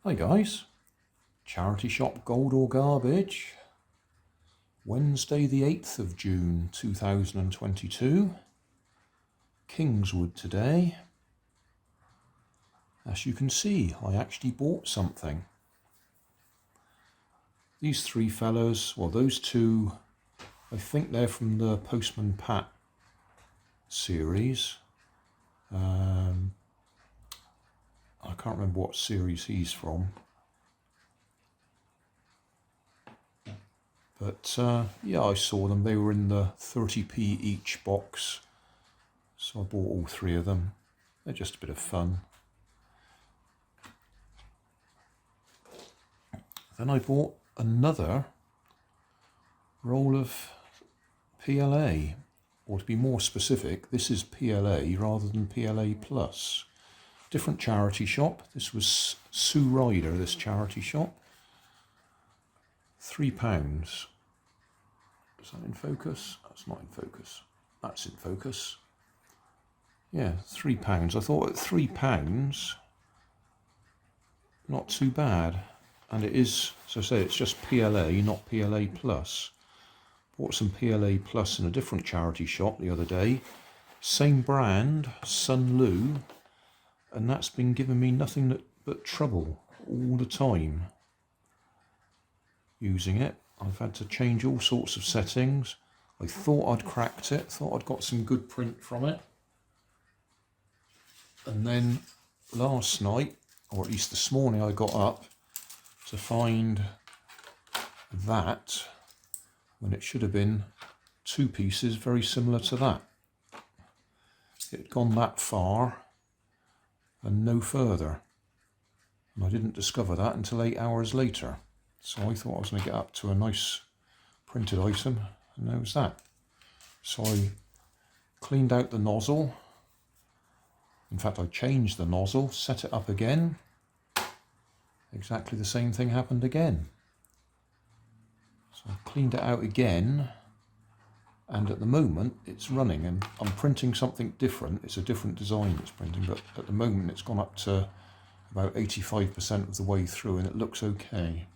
Hi guys, charity shop Gold or Garbage, Wednesday the 8th of June 2022, Kingswood today. As you can see, I actually bought something. These three fellas, well those two, I think they're from the Postman Pat series. I can't remember what series he's from. But yeah, I saw them. They were in the 30p each box. So I bought all three of them. They're just a bit of fun. Then I bought another roll of PLA. Or to be more specific, this is PLA rather than PLA Plus. Different charity shop. This was Sue Ryder, this charity shop. £3. Is that in focus? That's not in focus. That's in focus. Yeah, £3. I thought at £3, not too bad. And it is, as I say, it's just PLA, not PLA Plus. Bought some PLA Plus in a different charity shop the other day. Same brand, Sun Lu. And that's been giving me nothing but trouble all the time. Using it, I've had to change all sorts of settings. I thought I'd cracked it, thought I'd got some good print from it. And then last night, or at least this morning, I got up to find that when it should have been two pieces very similar to that. It had gone that far and no further. And I didn't discover that until 8 hours later. So I thought I was going to get up to a nice printed item, and there was that. So I cleaned out the nozzle. In fact, I changed the nozzle, set it up again. Exactly the same thing happened again. So I cleaned it out again, and at the moment it's running, and I'm printing something different. It's a different design it's printing, but at the moment it's gone up to about 85% of the way through, and it looks okay.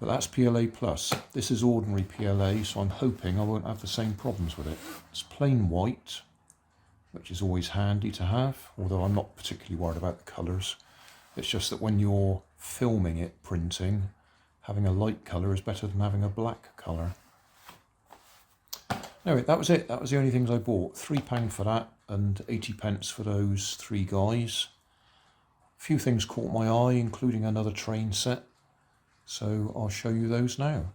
But that's PLA Plus. This is ordinary PLA, so I'm hoping I won't have the same problems with it. It's plain white, which is always handy to have, although I'm not particularly worried about the colours. It's just that when you're filming it printing, having a light colour is better than having a black colour. Anyway, that was it. That was the only things I bought. £3 for that and 80p for those three guys. A few things caught my eye, including another train set. So I'll show you those now.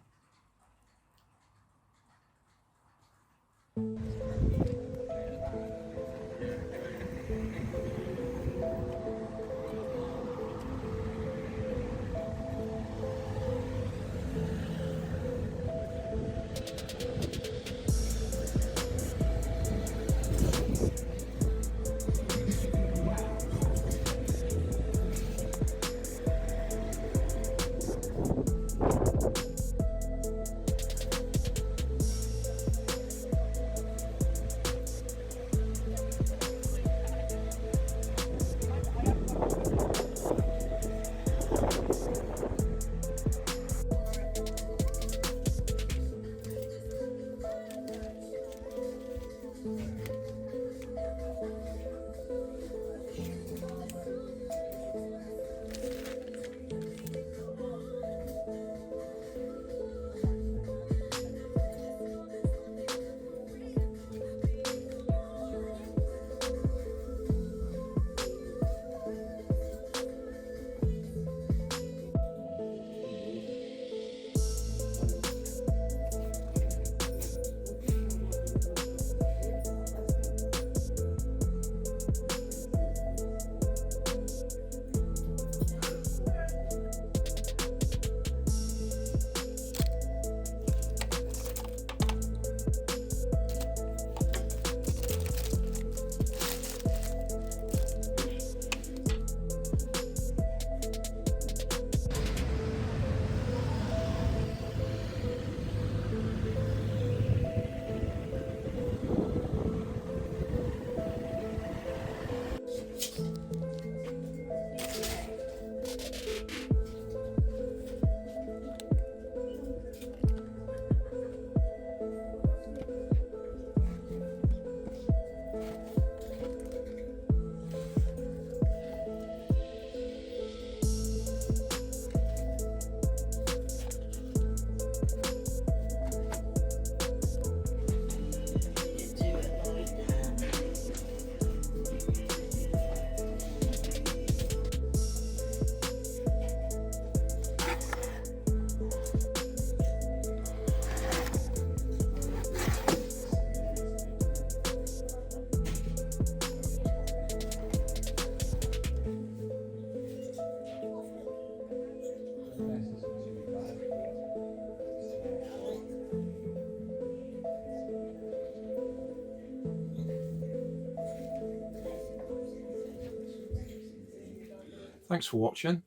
Thanks for watching.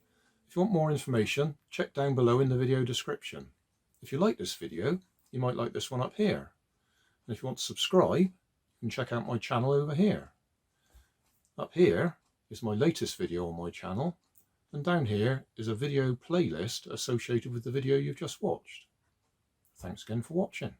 If you want more information, check down below in the video description. If you like this video, you might like this one up here. And if you want to subscribe, you can check out my channel over here. Up here is my latest video on my channel, and down here is a video playlist associated with the video you've just watched. Thanks again for watching.